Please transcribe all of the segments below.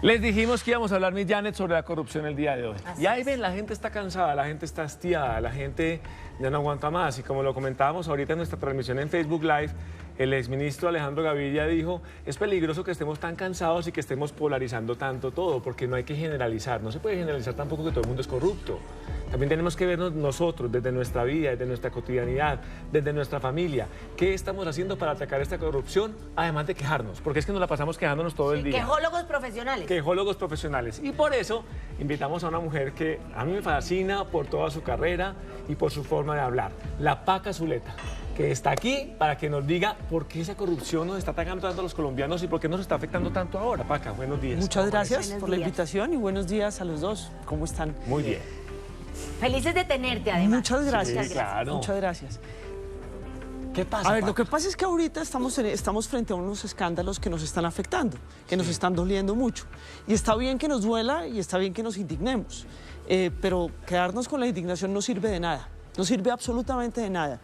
Les dijimos que íbamos a hablar, Miss Janet, sobre la corrupción el día de hoy. Así y ahí es. ven, la gente está cansada, la gente está hastiada, la gente ya no aguanta más. Y como lo comentábamos ahorita en nuestra transmisión en Facebook Live, el exministro Alejandro Gaviria dijo, es peligroso que estemos tan cansados y que estemos polarizando tanto todo, porque no hay que generalizar. No se puede generalizar tampoco que todo el mundo es corrupto. También tenemos que vernos nosotros, desde nuestra vida, desde nuestra cotidianidad, desde nuestra familia. ¿Qué estamos haciendo para atacar esta corrupción? Además de quejarnos, porque es que nos la pasamos quejándonos todo el día. Quejólogos profesionales. Quejólogos profesionales. Y por eso invitamos a una mujer que a mí me fascina por toda su carrera y por su forma de hablar, la Paca Zuleta, que está aquí para que nos diga por qué esa corrupción nos está atacando tanto a los colombianos y por qué nos está afectando tanto ahora. Paca, buenos días. Muchas gracias Buenos por la días. invitación y buenos días a los dos. ¿Cómo están? Muy bien. Felices de tenerte, además. Muchas gracias. Sí, claro. Muchas gracias. ¿Qué pasa, A ver, lo Paca? que pasa es que ahorita estamos frente a unos escándalos que nos están afectando, que nos están doliendo mucho. Y está bien que nos duela y está bien que nos indignemos, pero quedarnos con la indignación no sirve de nada, no sirve absolutamente de nada.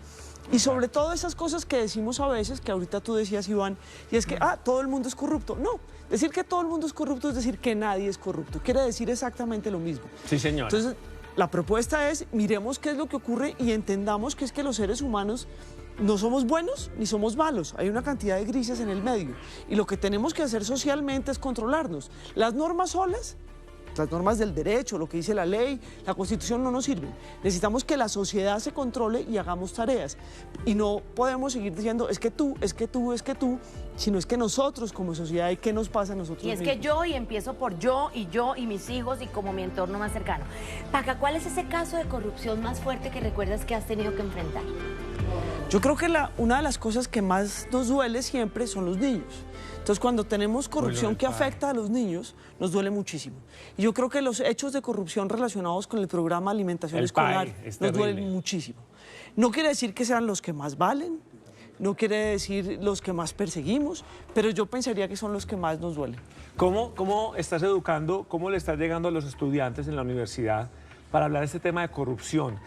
Y sobre todo esas cosas que decimos a veces, que ahorita tú decías, Iván, y es que, todo el mundo es corrupto. No, decir que todo el mundo es corrupto es decir que nadie es corrupto, quiere decir exactamente lo mismo. Sí, señor. Entonces, la propuesta es, miremos qué es lo que ocurre y entendamos que es que los seres humanos no somos buenos ni somos malos, hay una cantidad de grises en el medio. Y lo que tenemos que hacer socialmente es controlarnos. Las normas solas, las normas del derecho, lo que dice la ley, la Constitución no nos sirven. Necesitamos que la sociedad se controle y hagamos tareas. Y no podemos seguir diciendo, es que tú, es que tú, es que tú, sino es que nosotros como sociedad, ¿y qué nos pasa a nosotros Y es mismos? que yo, y empiezo por yo y mis hijos y como mi entorno más cercano. Paca, ¿cuál es ese caso de corrupción más fuerte que recuerdas que has tenido que enfrentar? Yo creo que una de las cosas que más nos duele siempre son los niños. Entonces, cuando tenemos corrupción que afecta a los niños, nos duele muchísimo. Y yo creo que los hechos de corrupción relacionados con el programa de alimentación El escolar PAE es nos duelen terrible. muchísimo. No quiere decir que sean los que más valen, no quiere decir los que más perseguimos, pero yo pensaría que son los que más nos duelen. ¿Cómo estás educando, cómo le estás llegando a los estudiantes en la universidad para hablar de este tema de corrupción?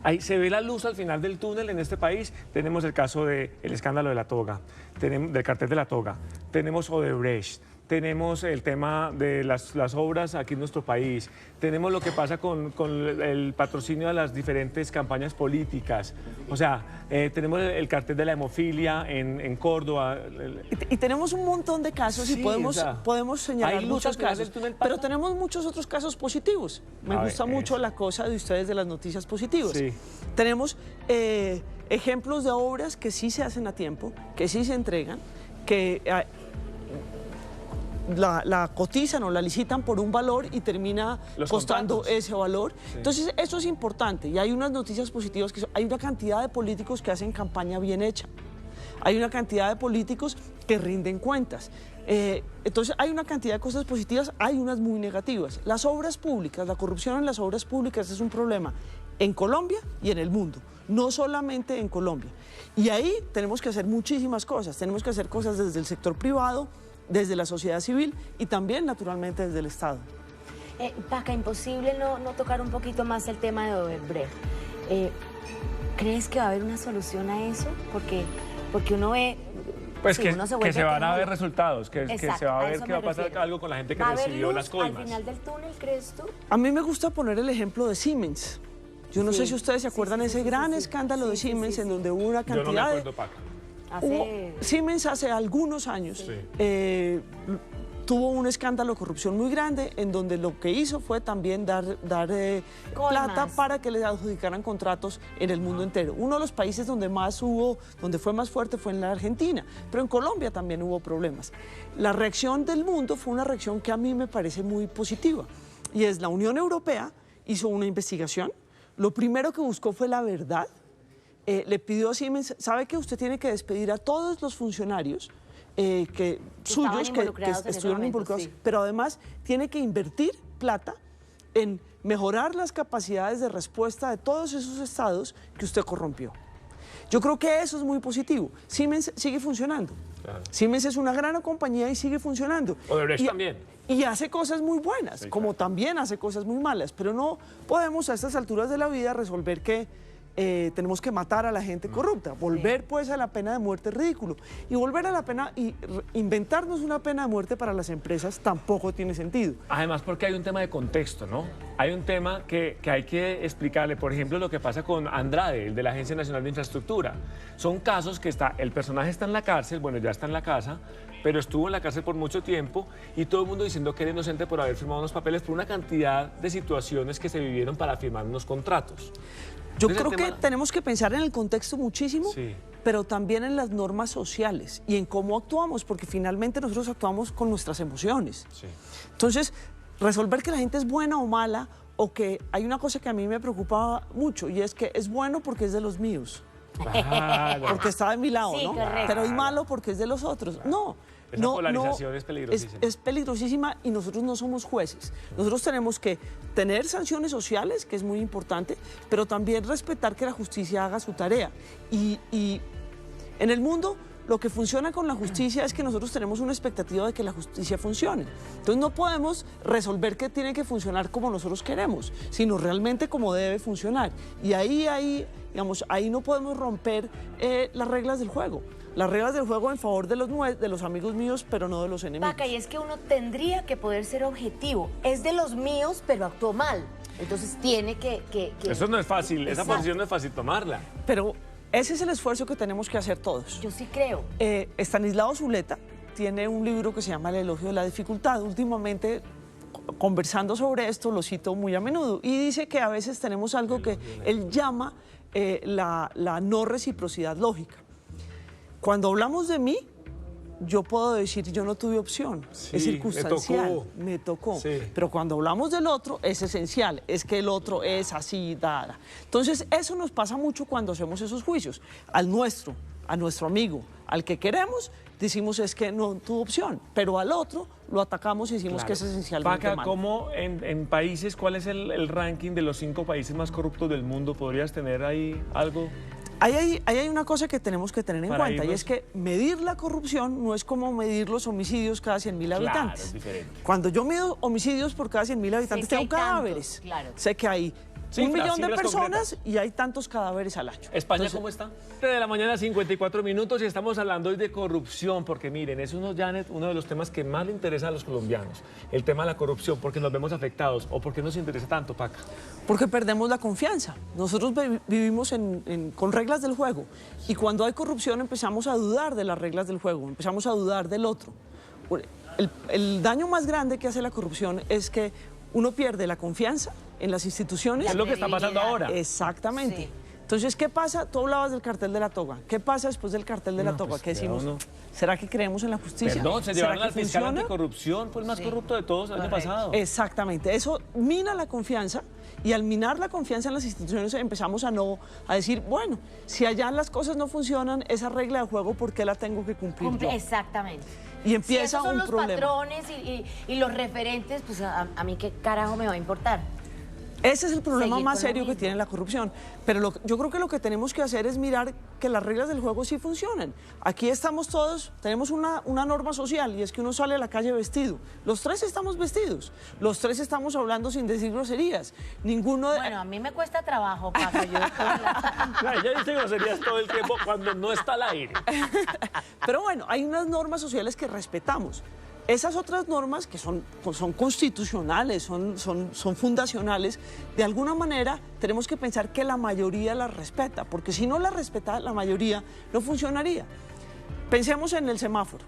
Ahí se ve la luz al final del túnel en este país. Tenemos el caso del escándalo de la toga, del cartel de la toga, tenemos Odebrecht, tenemos el tema de las obras aquí en nuestro país, tenemos lo que pasa con el patrocinio de las diferentes campañas políticas, o sea, tenemos el cartel de la hemofilia en Córdoba. Y tenemos un montón de casos Sí, y podemos, o sea, podemos señalar ¿hay luz muchos al final casos, del túnel, Paca? pero tenemos muchos otros casos positivos. Me A gusta ver, mucho la cosa de ustedes de las noticias positivas. Sí. Tenemos ejemplos de obras que sí se hacen a tiempo, que sí se entregan, que la cotizan o la licitan por un valor y termina Los costando contratos. ese valor. Sí. Entonces, eso es importante y hay unas noticias positivas, hay una cantidad de políticos que hacen campaña bien hecha. Hay una cantidad de políticos que rinden cuentas. Entonces, hay una cantidad de cosas positivas, hay unas muy negativas. Las obras públicas, la corrupción en las obras públicas es un problema en Colombia y en el mundo, no solamente en Colombia. Y ahí tenemos que hacer muchísimas cosas. Tenemos que hacer cosas desde el sector privado, desde la sociedad civil y también, naturalmente, desde el Estado. Paca, imposible no tocar un poquito más el tema de Odebrecht. ¿Crees que va a haber una solución a eso? Porque uno ve... Pues sí, que, uno se que vuelve se van a ver quejón. resultados, que Exacto, se va a a ver eso que va me a pasar refiero. algo con la gente que ¿Va a haber recibió luz las coimas. al final del túnel, crees tú? A mí me gusta poner el ejemplo de Siemens. Yo no Sí. sé si ustedes se acuerdan Sí, de sí, ese sí, gran sí. escándalo de Sí, sí, Siemens sí, en sí. donde hubo una Yo no me cantidad acuerdo, Paca. Siemens hace algunos años Sí. tuvo un escándalo de corrupción muy grande en donde lo que hizo fue también dar plata para que les adjudicaran contratos en el mundo entero. Uno de los países donde fue más fuerte fue en la Argentina, pero en Colombia también hubo problemas. La reacción del mundo fue una reacción que a mí me parece muy positiva y es la Unión Europea hizo una investigación, lo primero que buscó fue la verdad, le pidió a Siemens, ¿sabe que usted tiene que despedir a todos los funcionarios Estaban involucrados en ese estuvieron momento, involucrados, sí. pero además tiene que invertir plata en mejorar las capacidades de respuesta de todos esos estados que usted corrompió? Yo creo que eso es muy positivo. Siemens sigue funcionando. Claro. Siemens es una gran compañía y sigue funcionando. Odebrecht Y- también. Y hace cosas muy buenas, Sí, como claro. también hace cosas muy malas, pero no podemos a estas alturas de la vida resolver que tenemos que matar a la gente corrupta. Volver pues a la pena de muerte es ridículo. Y volver a la pena y inventarnos una pena de muerte para las empresas tampoco tiene sentido. Además porque hay un tema de contexto, ¿no? Hay un tema que hay que explicarle. Por ejemplo, lo que pasa con Andrade, el de la Agencia Nacional de Infraestructura. Son casos que el personaje está en la cárcel, bueno, ya está en la casa, pero estuvo en la cárcel por mucho tiempo y todo el mundo diciendo que era inocente por haber firmado unos papeles por una cantidad de situaciones que se vivieron para firmar unos contratos. Yo creo que tenemos que pensar en el contexto muchísimo, pero también en las normas sociales y en cómo actuamos, porque finalmente nosotros actuamos con nuestras emociones. Entonces, resolver que la gente es buena o mala, o que hay una cosa que a mí me preocupa mucho, y es que es bueno porque es de los míos. Claro. Porque está de mi lado, ¿no? Correcto. Pero es malo porque es de los otros. No. Esa polarización es peligrosísima. Es peligrosísima y nosotros no somos jueces. Nosotros tenemos que tener sanciones sociales, que es muy importante, pero también respetar que la justicia haga su tarea. Y en el mundo lo que funciona con la justicia es que nosotros tenemos una expectativa de que la justicia funcione. Entonces no podemos resolver que tiene que funcionar como nosotros queremos, sino realmente como debe funcionar. Y ahí no podemos romper las reglas del juego. Las reglas del juego en favor de los amigos míos, pero no de los enemigos. Paca, y es que uno tendría que poder ser objetivo. Es de los míos, pero actuó mal. Entonces tiene que... Eso no es fácil, esa posición no es fácil tomarla. Pero ese es el esfuerzo que tenemos que hacer todos. Yo sí creo. Estanislao Zuleta tiene un libro que se llama El elogio de la dificultad. Últimamente, conversando sobre esto, lo cito muy a menudo. Y dice que a veces tenemos algo que él llama la no reciprocidad lógica. Cuando hablamos de mí, yo puedo decir, yo no tuve opción, es circunstancial, me tocó. Pero cuando hablamos del otro, es esencial, es que el otro es así, dada. Entonces, eso nos pasa mucho cuando hacemos esos juicios. A nuestro amigo, al que queremos, decimos es que no tuvo opción, pero al otro lo atacamos y decimos que es esencialmente Paca, malo. ¿cómo en países, cuál es el ranking de los 5 países más corruptos del mundo? ¿Podrías tener ahí algo? Ahí hay una cosa que tenemos que tener en cuenta, y es que medir la corrupción no es como medir los homicidios cada 100.000 habitantes. Es diferente. Cuando yo mido homicidios por cada 100.000 habitantes, tengo cadáveres. Sé que hay 1 millón de personas y hay tantos cadáveres al año. ¿España cómo está? 3 de la mañana, 54 minutos, y estamos hablando hoy de corrupción, porque miren, es uno de los temas que más le interesa a los colombianos, el tema de la corrupción, porque nos vemos afectados, o porque nos interesa tanto, Paca. Porque perdemos la confianza. Nosotros vivimos con reglas del juego, y cuando hay corrupción empezamos a dudar de las reglas del juego, empezamos a dudar del otro. El daño más grande que hace la corrupción es que uno pierde la confianza en las instituciones. Es lo que está pasando ahora. Exactamente. Sí. Entonces, ¿qué pasa? Tú hablabas del cartel de la toga. ¿Qué pasa después del cartel de la toga? Pues, ¿qué decimos? ¿Será que creemos en la justicia? Perdón, se llevaron al fiscal anticorrupción, fue el más corrupto de todos el año pasado. Exactamente. Eso mina la confianza, y al minar la confianza en las instituciones empezamos a decir, bueno, si allá las cosas no funcionan, esa regla de juego, ¿por qué la tengo que cumplir yo? Exactamente. Y empieza un problema. Si esos son los patrones y los referentes, pues a mí qué carajo me va a importar. Ese es el problema más serio que tiene la corrupción. Pero yo creo que lo que tenemos que hacer es mirar que las reglas del juego sí funcionan. Aquí estamos todos, tenemos una norma social, y es que uno sale a la calle vestido. Los 3 estamos vestidos, los 3 estamos hablando sin decir groserías. Ninguno de... Bueno, a mí me cuesta trabajo, Paco. Ya dice groserías todo el tiempo cuando no está al aire. Pero bueno, hay unas normas sociales que respetamos. Esas otras normas, que son constitucionales, son fundacionales, de alguna manera tenemos que pensar que la mayoría las respeta, porque si no las respeta la mayoría, no funcionaría. Pensemos en el semáforo.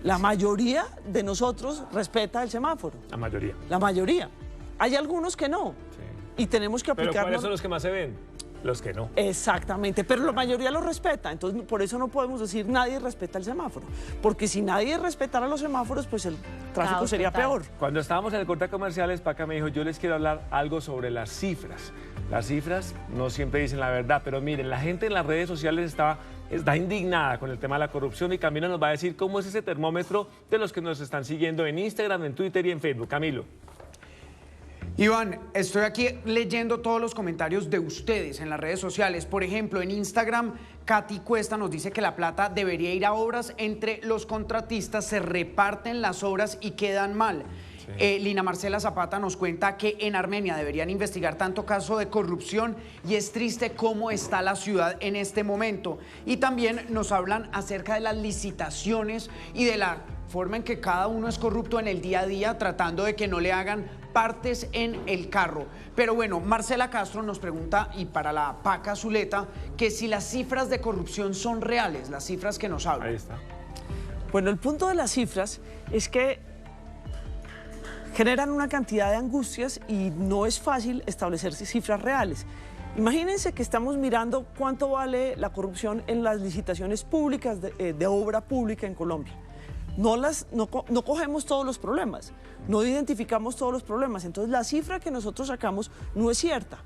La mayoría de nosotros respeta el semáforo. La mayoría. La mayoría. Hay algunos que no. Sí. Y tenemos que aplicarnos... ¿Pero cuáles son los que más se ven? Los que no. Exactamente, pero la mayoría lo respeta, entonces por eso no podemos decir nadie respeta el semáforo, porque si nadie respetara los semáforos, pues el tráfico sería peor. Cuando estábamos en el corte comerciales, Paca me dijo, yo les quiero hablar algo sobre las cifras. Las cifras no siempre dicen la verdad, pero miren, la gente en las redes sociales está indignada con el tema de la corrupción, y Camilo nos va a decir cómo es ese termómetro de los que nos están siguiendo en Instagram, en Twitter y en Facebook. Camilo. Iván, estoy aquí leyendo todos los comentarios de ustedes en las redes sociales. Por ejemplo, en Instagram, Katy Cuesta nos dice que la plata debería ir a obras. Entre los contratistas se reparten las obras y quedan mal. Sí. Lina Marcela Zapata nos cuenta que en Armenia deberían investigar tanto caso de corrupción y es triste cómo está la ciudad en este momento. Y también nos hablan acerca de las licitaciones y de la forma en que cada uno es corrupto en el día a día, tratando de que no le hagan partes en el carro. Pero bueno, Marcela Castro nos pregunta, y para la Paca Zuleta, que si las cifras de corrupción son reales, las cifras que nos hablan. Ahí está. Bueno, el punto de las cifras es que generan una cantidad de angustias y no es fácil establecer cifras reales. Imagínense que estamos mirando cuánto vale la corrupción en las licitaciones públicas de obra pública en Colombia. No cogemos todos los problemas, no identificamos todos los problemas, entonces la cifra que nosotros sacamos no es cierta,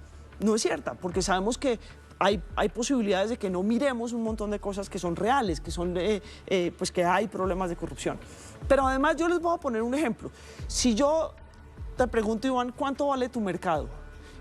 porque sabemos que hay posibilidades de que no miremos un montón de cosas que son reales, que son pues que hay problemas de corrupción. Pero además yo les voy a poner un ejemplo. Si yo te pregunto, Iván, ¿cuánto vale tu mercado?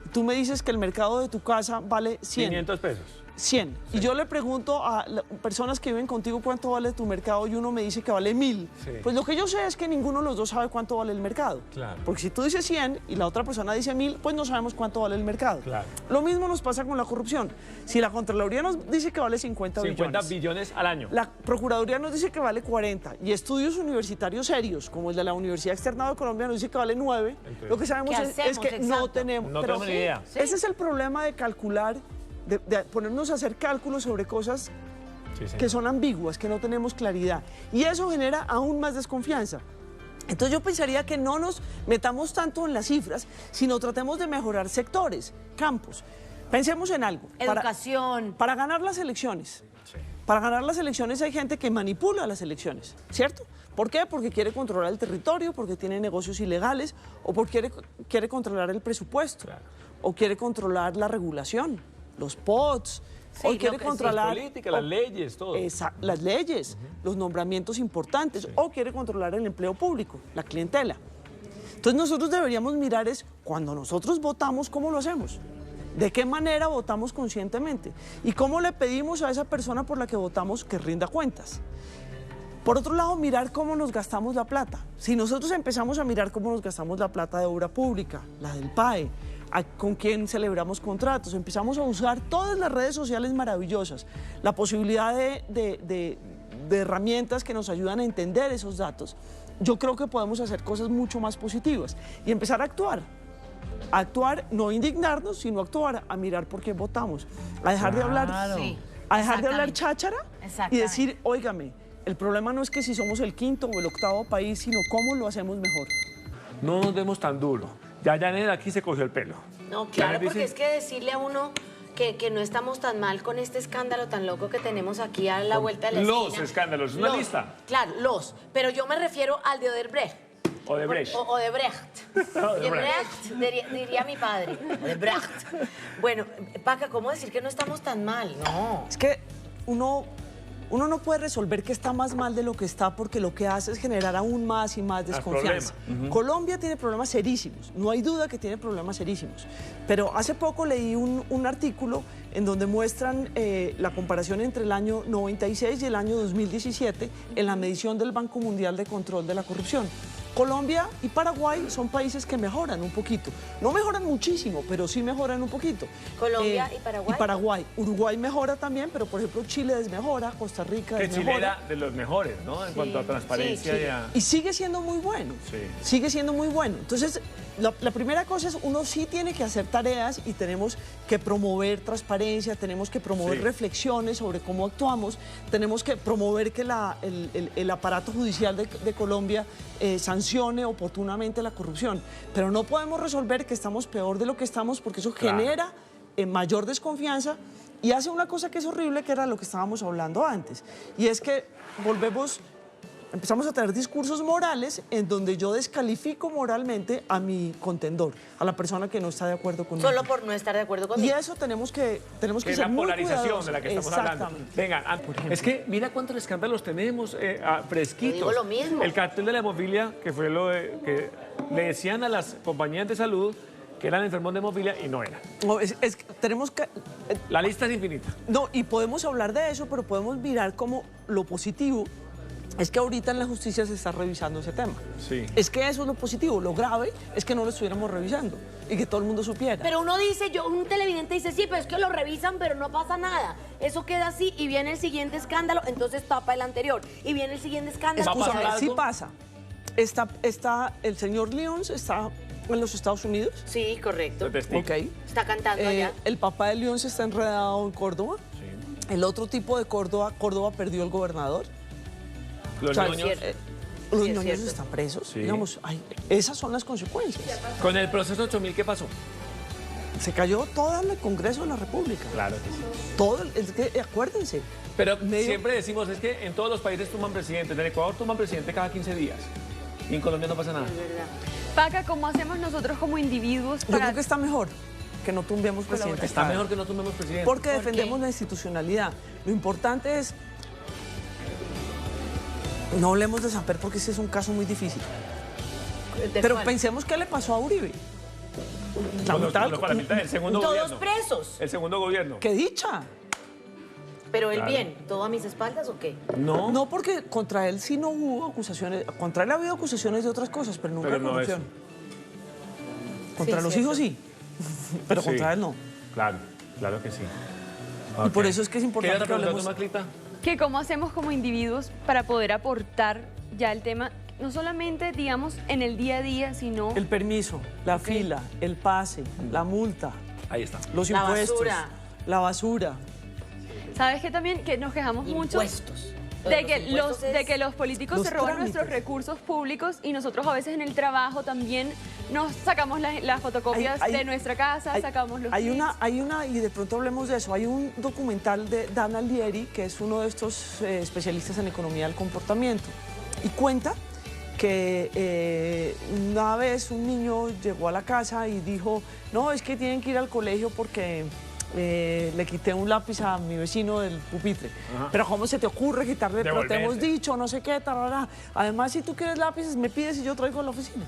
Y tú me dices que el mercado de tu casa vale 100. 500 pesos. 100. Sí. Y yo le pregunto a personas que viven contigo cuánto vale tu mercado y uno me dice que vale 1000. Sí. Pues lo que yo sé es que ninguno de los dos sabe cuánto vale el mercado. Claro. Porque si tú dices 100 y la otra persona dice 1000, pues no sabemos cuánto vale el mercado. Claro. Lo mismo nos pasa con la corrupción. Si la Contraloría nos dice que vale 50 billones al año. La Procuraduría nos dice que vale 40 y estudios universitarios serios, como el de la Universidad Externada de Colombia, nos dice que vale 9. Entonces, lo que sabemos es que no tenemos. No tenemos ni idea. Sí. Ese es el problema de calcular, de ponernos a hacer cálculos sobre cosas que son ambiguas, que no tenemos claridad. Y eso genera aún más desconfianza. Entonces yo pensaría que no nos metamos tanto en las cifras, sino tratemos de mejorar sectores, campos. Pensemos en algo. Educación. Para ganar las elecciones. Sí. Para ganar las elecciones hay gente que manipula las elecciones, ¿cierto? ¿Por qué? Porque quiere controlar el territorio, porque tiene negocios ilegales, o porque quiere controlar el presupuesto, claro, o quiere controlar la regulación, los POTS, sí, o quiere controlar... La política, las leyes, todo. Las leyes, los nombramientos importantes, sí, o quiere controlar el empleo público, la clientela. Entonces nosotros deberíamos mirar es, cuando nosotros votamos, ¿cómo lo hacemos? ¿De qué manera votamos conscientemente? ¿Y cómo le pedimos a esa persona por la que votamos que rinda cuentas? Por otro lado, mirar cómo nos gastamos la plata. Si nosotros empezamos a mirar cómo nos gastamos la plata de obra pública, la del PAE, con quién celebramos contratos, empezamos a usar todas las redes sociales maravillosas, la posibilidad de herramientas que nos ayudan a entender esos datos, yo creo que podemos hacer cosas mucho más positivas y empezar a actuar. A actuar, no indignarnos, sino actuar, a mirar por qué votamos, a dejar de hablar, sí, a dejar de hablar cháchara y decir, óigame, el problema no es que si somos el quinto o el octavo país, sino cómo lo hacemos mejor. No nos demos tan duro. Ya Janet aquí se cogió el pelo. No, claro, porque es que decirle a uno que no estamos tan mal con este escándalo tan loco que tenemos aquí a la vuelta de la esquina. Los escándalos, una lista. Claro, pero yo me refiero al de Odebrecht. Odebrecht. Odebrecht, diría mi padre. Odebrecht. Bueno, Paca, ¿cómo decir que no estamos tan mal? No. Es que uno no puede resolver que está más mal de lo que está porque lo que hace es generar aún más y más desconfianza. Colombia tiene problemas serísimos, no hay duda que tiene problemas serísimos. Pero hace poco leí un artículo en donde muestran la comparación entre el año 96 y el año 2017 en la medición del Banco Mundial de Control de la Corrupción. Colombia y Paraguay son países que mejoran un poquito. No mejoran muchísimo, pero sí mejoran un poquito. ¿Colombia y Paraguay? Y Paraguay. Uruguay mejora también, pero por ejemplo Chile desmejora, Costa Rica desmejora. Que Chile era de los mejores, ¿no? En cuanto a transparencia. Y sigue siendo muy bueno. Sí. Sigue siendo muy bueno. Entonces, la primera cosa es, uno sí tiene que hacer tareas y tenemos que promover transparencia, tenemos que promover reflexiones sobre cómo actuamos, tenemos que promover que el aparato judicial de Colombia sancione oportunamente la corrupción. Pero no podemos resolver que estamos peor de lo que estamos porque eso genera mayor desconfianza y hace una cosa que es horrible, que era lo que estábamos hablando antes. Y es que empezamos a tener discursos morales en donde yo descalifico moralmente a mi contendor, a la persona que no está de acuerdo conmigo. Solo por no estar de acuerdo conmigo. Y eso tenemos que ser muy cuidadosos. La polarización de la que estamos hablando. Venga, es que mira cuántos escándalos tenemos fresquitos. Yo digo lo mismo. El cartel de la hemofilia, que fue lo que le decían a las compañías de salud que eran enfermos de hemofilia y no eran. No, tenemos que... La lista es infinita. No, y podemos hablar de eso, pero podemos mirar como lo positivo es que ahorita en la justicia se está revisando ese tema. Sí. Es que eso es lo positivo. Lo grave es que no lo estuviéramos revisando y que todo el mundo supiera. Pero uno dice, un televidente dice, sí, pero es que lo revisan, pero no pasa nada. Eso queda así y viene el siguiente escándalo, entonces tapa el anterior. Y viene el siguiente escándalo. Escúchame, ¿algo? sí pasa. El señor Lyons está en los Estados Unidos. Sí, correcto. Ok. Está cantando allá. El papá de Lyons está enredado en Córdoba. Sí. El otro tipo de Córdoba perdió el gobernador. Los O sea, niños, los Sí, es niños cierto. están presos. Sí. Digamos, esas son las consecuencias. con el proceso 8000, ¿qué pasó? Se cayó todo el Congreso de la República. Claro que sí. Todo, es que, acuérdense. Pero Medio- siempre decimos, es que en todos los países toman presidentes. En Ecuador toman presidente cada 15 días. Y en Colombia no pasa nada. Es verdad. Paca, ¿cómo hacemos nosotros como individuos Yo para...? creo que está mejor que no tumbemos presidente. Está mejor que no tomemos presidente. Porque ¿Por defendemos qué? la institucionalidad. Lo importante es... No hablemos de Samper porque ese es un caso muy difícil. ¿De Pero cuál? pensemos qué le pasó a Uribe. Con los Lamentable- paramilitares, el segundo Todos gobierno. presos. El segundo gobierno. ¡Qué dicha! Pero él Claro. bien, ¿todo a mis espaldas o qué? No. No, porque contra él sí no hubo acusaciones. Contra él ha habido acusaciones de otras cosas, pero nunca Pero de no corrupción. Contra Sí, los cierto. hijos sí, pero Sí. contra él no. Claro, claro que sí. Y por eso es que es importante ¿Qué que hablemos. Maclita? Que cómo hacemos como individuos para poder aportar ya el tema, no solamente, digamos, en el día a día, sino... El permiso, la fila, el pase, la multa, Ahí está. los La impuestos, basura. la basura. ¿Sabes qué también? Que nos quejamos mucho Impuestos. de que los políticos Los se roban trámites. nuestros recursos públicos y nosotros a veces en el trabajo también nos sacamos las fotocopias Hay- de nuestra casa, sacamos los hay kits. una, y de pronto hablemos de eso, hay un documental de Dan Alieri, que es uno de estos especialistas en economía del comportamiento, y cuenta que una vez un niño llegó a la casa y dijo, no, es que tienen que ir al colegio porque le quité un lápiz a mi vecino del pupitre. Ajá. Pero ¿cómo se te ocurre quitarle? Pero te hemos Devolverte. dicho, no sé qué, tarará. Además, si tú quieres lápices, me pides y yo traigo a la oficina.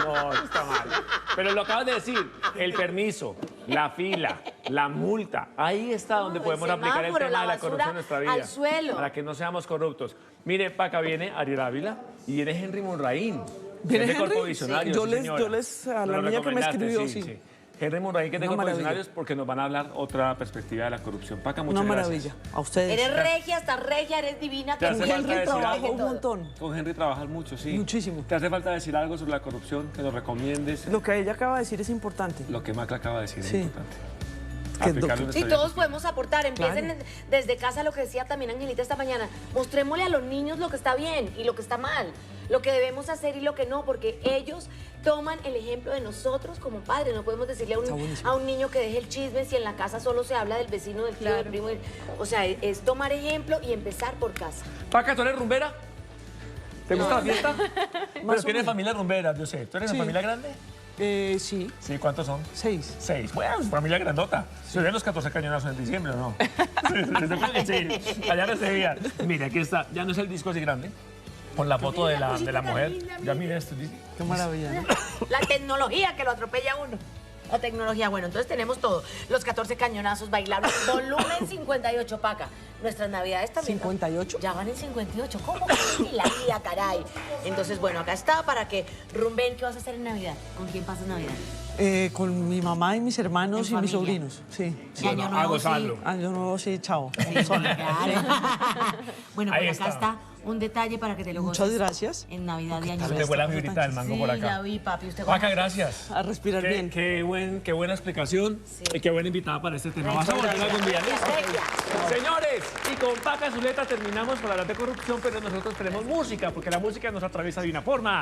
No, está mal. Pero lo acabas de decir, el permiso, la fila, la multa, ahí está donde No, podemos el aplicar el semáforo, tema de la la corrupción en nuestra vida. basura al suelo. Para que no seamos corruptos. Mire, Paca, viene Ariel Ávila y viene Henry Monraín. ¿Viene que es de Henry? Corpovisionarios, Sí. sí, señora. Yo les- a la Nos lo niña que me recomendaste, escribió, sí. Henry Monraín, que es de Una maravilla. Corpovisionarios, porque nos van a hablar otra perspectiva de la corrupción. Paca, muchas Una gracias. maravilla. A ustedes. Eres regia, estás regia, eres divina. Te que hace muy falta bien decir trabajo algo. un todo. montón. Con Henry trabajas mucho, sí. Muchísimo. ¿Te hace falta decir algo sobre la corrupción? Que nos recomiendes. Lo que ella acaba de decir es importante. Lo que Macla acaba de decir es Sí. importante. Que Aplicarlo en doctor- nuestra Y vida. todos podemos aportar, empiecen Claro. desde casa, lo que decía también Angelita esta mañana, mostrémosle a los niños lo que está bien y lo que está mal, lo que debemos hacer y lo que no, porque ellos toman el ejemplo de nosotros como padres. No podemos decirle Está buenísimo. a un niño que deje el chisme si en la casa solo se habla del vecino, del tío, del Claro. primo. O sea, es tomar ejemplo y empezar por casa. Paca, ¿tú eres rumbera? ¿Te gusta la fiesta? Pero o tienes menos. familia rumbera, yo sé. ¿Tú eres Sí. de familia grande? Sí, Sí, ¿cuántos son? 6. 6. Bueno, familia grandota. Se ven los 14 cañonazos en diciembre, ¿o no? Sí, allá no se veían. Mira, aquí está. Ya no es el disco así grande. Con la foto de la mujer. Ya mira esto. Qué maravilla, ¿no? La tecnología que lo atropella a uno. La tecnología, bueno, entonces tenemos todo. Los 14 cañonazos bailables, volumen 58, Paca. Nuestras navidades también. ¿no? 58. Ya van en 58. ¿Cómo que la vida, caray? Entonces, bueno, acá está para que rumben. ¿Qué vas a hacer en Navidad? ¿Con quién pasas Navidad? Con mi mamá y mis hermanos En y mis familia. sobrinos. Sí. Y Año Nuevo, gozarlo. Ah, yo no, sí, chao. sí. Sola. Claro. Bueno, Ahí pues acá está. está un detalle para que te lo Muchas goces gracias. en Navidad y Año Se te Nuevo. fue la vibrita del mango Sí, por ya acá. vi, papi. Usted Paca, gracias. A respirar bien. Qué buena explicación y qué buena invitada para este tema. Vas a volver algún día. ¿Listo? Señores, y con Paca Zuleta terminamos para hablar de corrupción, pero nosotros tenemos música, porque la música nos atraviesa de una forma